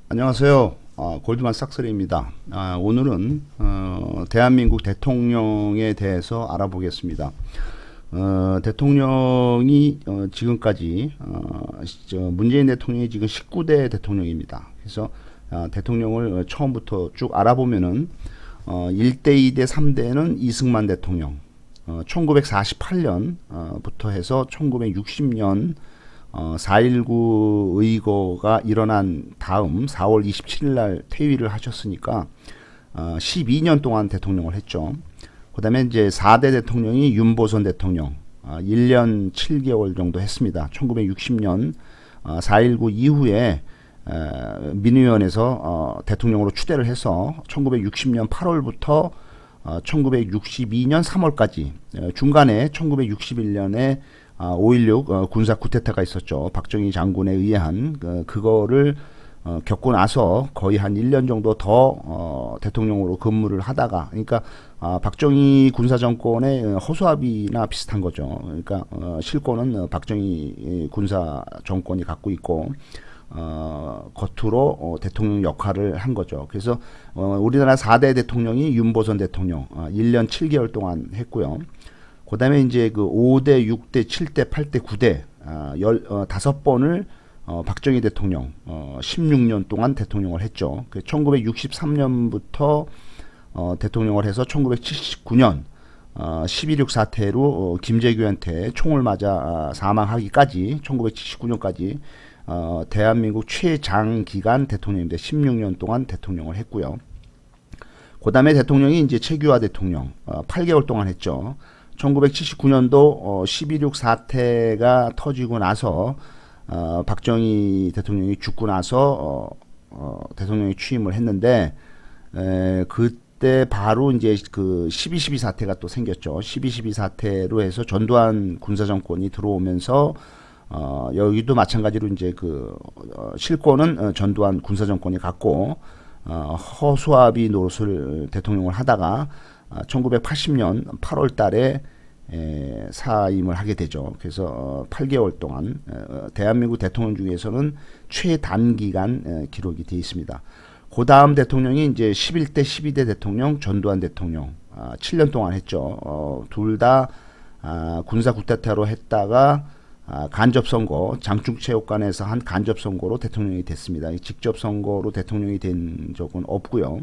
안녕하세요. 골드만 삭스리입니다. 오늘은 대한민국 대통령에 대해서 알아보겠습니다. 대통령이 지금까지 문재인 대통령이 지금 19대 대통령입니다. 그래서 대통령을 처음부터 쭉 알아보면은 1대, 2대, 3대는 이승만 대통령, 1948년부터 해서 1960년 4.19 의거가 일어난 다음 4월 27일 날 퇴위를 하셨으니까 12년 동안 대통령을 했죠. 그 다음에 이제 4대 대통령이 윤보선 대통령 1년 7개월 정도 했습니다. 1960년 4.19 이후에 민의원에서 대통령으로 추대를 해서 1960년 8월부터 1962년 3월까지 중간에 1961년에 5.16 군사 쿠데타가 있었죠. 박정희 장군에 의한 그거를 겪고 나서 거의 한 1년 정도 더 대통령으로 근무를 하다가, 그러니까 박정희 군사 정권의 허수아비나 비슷한 거죠. 그러니까 실권은 박정희 군사 정권이 갖고 있고 겉으로 대통령 역할을 한 거죠. 그래서 우리나라 4대 대통령이 윤보선 대통령 1년 7개월 동안 했고요. 그 다음에 이제 그 5대, 6대, 7대, 8대, 9대, 15번을 박정희 대통령, 16년 동안 대통령을 했죠. 1963년부터 대통령을 해서 1979년, 12.6 사태로 김재규한테 총을 맞아 사망하기까지, 1979년까지, 대한민국 최장기간 대통령인데 16년 동안 대통령을 했고요. 그 다음에 대통령이 이제 최규하 대통령, 8개월 동안 했죠. 1979년도 12.6 사태가 터지고 나서 박정희 대통령이 죽고 나서 대통령이 취임을 했는데 그때 바로 이제 그 12.12 사태가 또 생겼죠. 12.12 사태로 해서 전두환 군사정권이 들어오면서 여기도 마찬가지로 이제 그 실권은 전두환 군사정권이 갖고 허수아비 노릇을 대통령을 하다가 1980년 8월 달에 사임을 하게 되죠. 그래서 8개월 동안 대한민국 대통령 중에서는 최단기간 기록이 되어 있습니다. 그 다음 대통령이 이제 11대 12대 대통령 전두환 대통령 7년 동안 했죠. 둘 다 군사 쿠데타로 했다가 간접선거, 장충체육관에서 한 간접선거로 대통령이 됐습니다. 직접 선거로 대통령이 된 적은 없고요.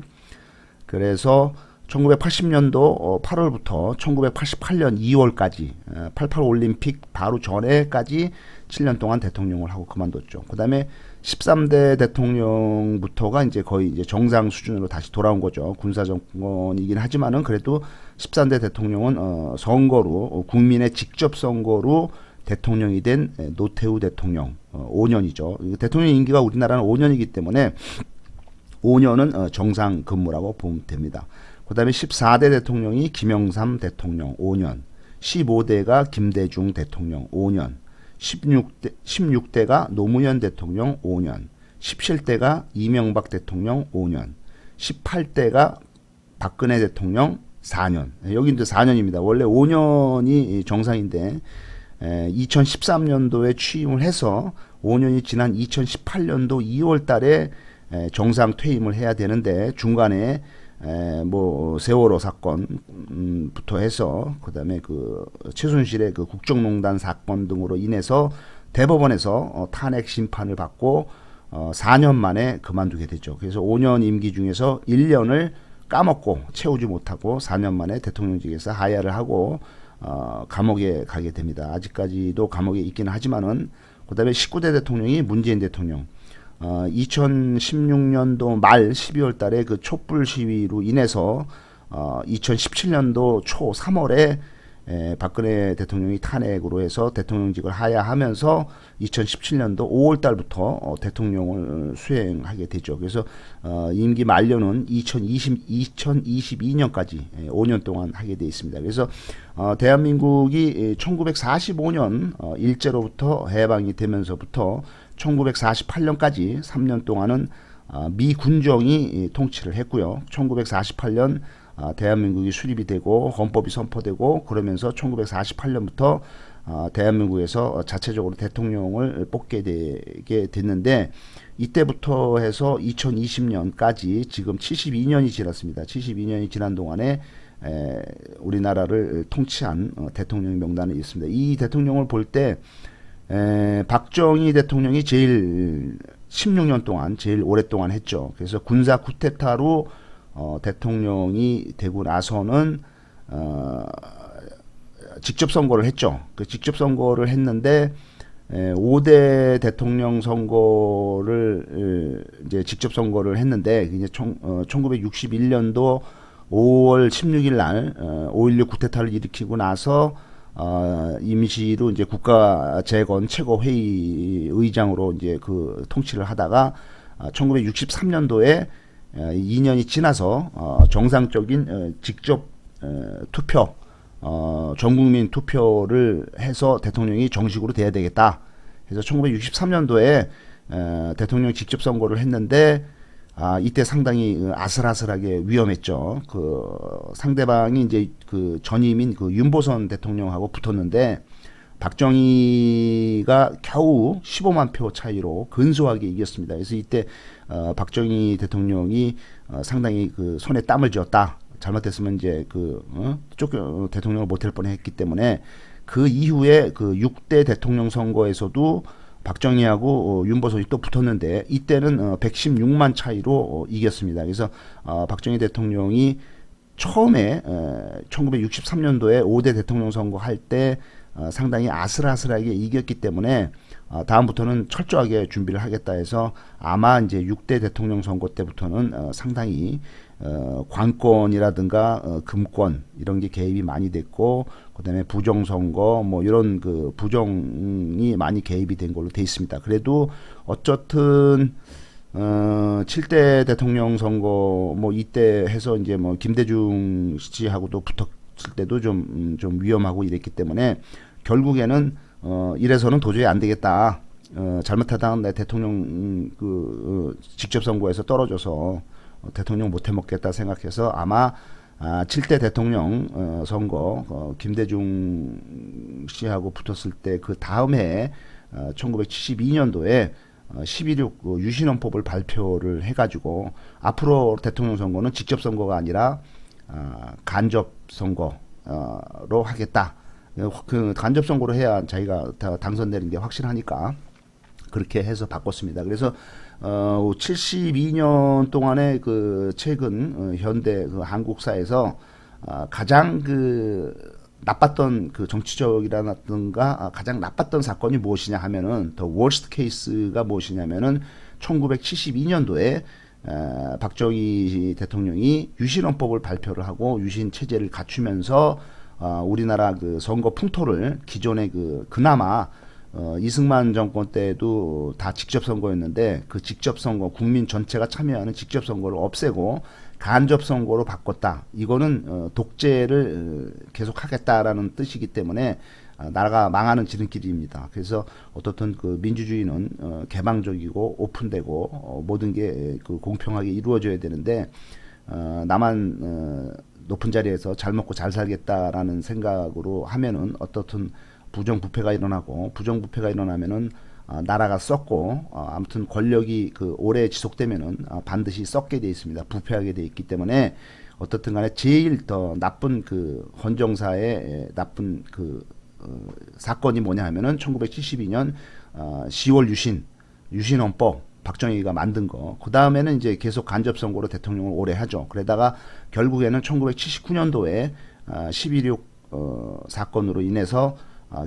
그래서 1980년도 8월부터 1988년 2월까지 88 올림픽 바로 전에까지 7년 동안 대통령을 하고 그만뒀죠. 그 다음에 13대 대통령부터가 이제 거의 이제 정상 수준으로 다시 돌아온 거죠. 군사정권이긴 하지만은 그래도 13대 대통령은 선거로 국민의 직접 선거로 대통령이 된 노태우 대통령 5년이죠. 대통령 임기가 우리나라는 5년이기 때문에 5년은 정상 근무라고 보면 됩니다. 그 다음에 14대 대통령이 김영삼 대통령 5년, 15대가 김대중 대통령 5년, 16대가 노무현 대통령 5년, 17대가 이명박 대통령 5년, 18대가 박근혜 대통령 4년. 여기 이제 4년입니다. 원래 5년이 정상인데 2013년도에 취임을 해서 5년이 지난 2018년도 2월 달에 정상 퇴임을 해야 되는데 중간에 뭐 세월호 사건부터 해서 그다음에 그 최순실의 그 국정농단 사건 등으로 인해서 대법원에서 탄핵 심판을 받고 4년 만에 그만두게 됐죠. 그래서 5년 임기 중에서 1년을 까먹고 채우지 못하고 4년 만에 대통령직에서 하야를 하고 감옥에 가게 됩니다. 아직까지도 감옥에 있기는 하지만은 그다음에 19대 대통령이 문재인 대통령. 2016년도 말 12월 달에 그 촛불 시위로 인해서 2017년도 초 3월에 박근혜 대통령이 탄핵으로 해서 대통령직을 하야하면서 2017년도 5월 달부터 대통령을 수행하게 되죠. 그래서 임기 만료는 2022년까지 5년 동안 하게 되어 있습니다. 그래서 대한민국이 1945년 일제로부터 해방이 되면서부터 1948년까지 3년 동안은 미 군정이 통치를 했고요. 1948년 대한민국이 수립이 되고 헌법이 선포되고 그러면서 1948년부터 대한민국에서 자체적으로 대통령을 뽑게 되게 됐는데 이때부터 해서 2020년까지 지금 72년이 지났습니다. 72년이 지난 동안에 우리나라를 통치한 대통령 명단이 있습니다. 이 대통령을 볼 때 박정희 대통령이 제일 16년 동안 제일 오랫동안 했죠. 그래서 군사 쿠데타로 대통령이 되고 나서는 직접 선거를 했죠. 그 직접 선거를 했는데 5대 대통령 선거를 이제 직접 선거를 했는데 이제 1961년도 5월 16일 날 5.16 쿠데타를 일으키고 나서 임시로 이제 국가 재건 최고회의 의장으로 이제 그 통치를 하다가 1963년도에 2년이 지나서 정상적인 직접 투표 전국민 투표를 해서 대통령이 정식으로 돼야 되겠다. 그래서 1963년도에 대통령 직접 선거를 했는데 이때 상당히 아슬아슬하게 위험했죠. 그 상대방이 이제 그 전임인 그 윤보선 대통령하고 붙었는데 박정희가 겨우 15만 표 차이로 근소하게 이겼습니다. 그래서 이때 박정희 대통령이 상당히 그 손에 땀을 쥐었다. 잘못했으면 이제 대통령을 못할 뻔했기 때문에 그 이후에 그 6대 대통령 선거에서도 박정희하고 윤보선이 또 붙었는데 이때는 116만 차이로 이겼습니다. 그래서 박정희 대통령이 처음에 1963년도에 5대 대통령 선거 할 때 상당히 아슬아슬하게 이겼기 때문에 다음부터는 철저하게 준비를 하겠다 해서 아마 이제 6대 대통령 선거 때부터는 상당히 관권이라든가 금권 이런 게 개입이 많이 됐고 그다음에 부정선거 뭐 이런 그 부정이 많이 개입이 된 걸로 돼 있습니다. 그래도 어쨌든 7대 대통령 선거 뭐 이때 해서 이제 뭐 김대중 씨하고도 붙었을 때도 좀 위험하고 이랬기 때문에 결국에는 이래서는 도저히 안 되겠다. 잘못하다가 내 대통령 직접 선거에서 떨어져서 대통령 못 해먹겠다 생각해서 아마 7대 대통령 선거 김대중 씨하고 붙었을 때 그 다음 해 1972년도에 11.6 유신헌법을 발표를 해가지고 앞으로 대통령 선거는 직접 선거가 아니라 간접 선거로 하겠다. 그 간접 선거로 해야 자기가 당선되는 게 확실하니까 그렇게 해서 바꿨습니다. 그래서 72년 동안의 그 최근 현대 그 한국사에서 가장 나빴던 그 정치적이라든가 가장 나빴던 사건이 무엇이냐 하면은 더 worst case가 무엇이냐면은 1972년도에 박정희 대통령이 유신헌법을 발표를 하고 유신 체제를 갖추면서 우리나라 그 선거 풍토를 기존의 그나마 이승만 정권 때도 다 직접 선거였는데 그 직접 선거 국민 전체가 참여하는 직접 선거를 없애고 간접 선거로 바꿨다. 이거는 독재를 계속하겠다라는 뜻이기 때문에 나라가 망하는 지름길입니다. 그래서 어떻든 그 민주주의는 개방적이고 오픈되고 모든 게 그 공평하게 이루어져야 되는데 나만 높은 자리에서 잘 먹고 잘 살겠다라는 생각으로 하면은 어떻든 부정부패가 일어나고 부정부패가 일어나면은 나라가 썩고 아무튼 권력이 그 오래 지속되면은 반드시 썩게 돼 있습니다. 부패하게 돼 있기 때문에 어떻든 간에 제일 더 나쁜 그 헌정사의 나쁜 사건이 뭐냐 하면은 1972년 10월 유신헌법 박정희가 만든 거. 그 다음에는 이제 계속 간접 선거로 대통령을 오래 하죠. 그러다가 결국에는 1979년도에 11.6 사건으로 인해서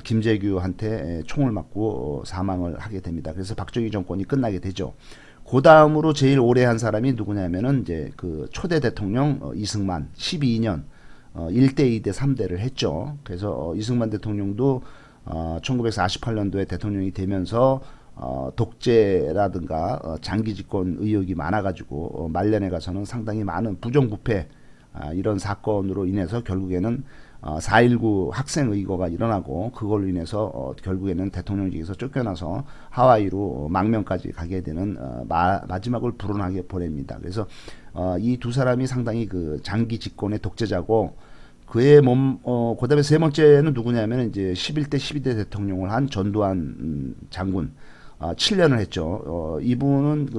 김재규한테 총을 맞고 사망을 하게 됩니다. 그래서 박정희 정권이 끝나게 되죠. 그 다음으로 제일 오래 한 사람이 누구냐면은 이제 그 초대 대통령 이승만 12년 1대, 2대, 3대를 했죠. 그래서 이승만 대통령도 1948년도에 대통령이 되면서 독재라든가 장기 집권 의혹이 많아가지고 말년에 가서는 상당히 많은 부정부패 이런 사건으로 인해서 결국에는 4.19 학생의거가 일어나고 그걸로 인해서 결국에는 대통령직에서 쫓겨나서 하와이로 망명까지 가게 되는 마지막을 불운하게 보냅니다. 그래서 이 두 사람이 상당히 그 장기 집권의 독재자고 그의 그다음에 세 번째는 누구냐면 이제 11대 12대 대통령을 한 전두환 장군. 7년을 했죠. 이분은 그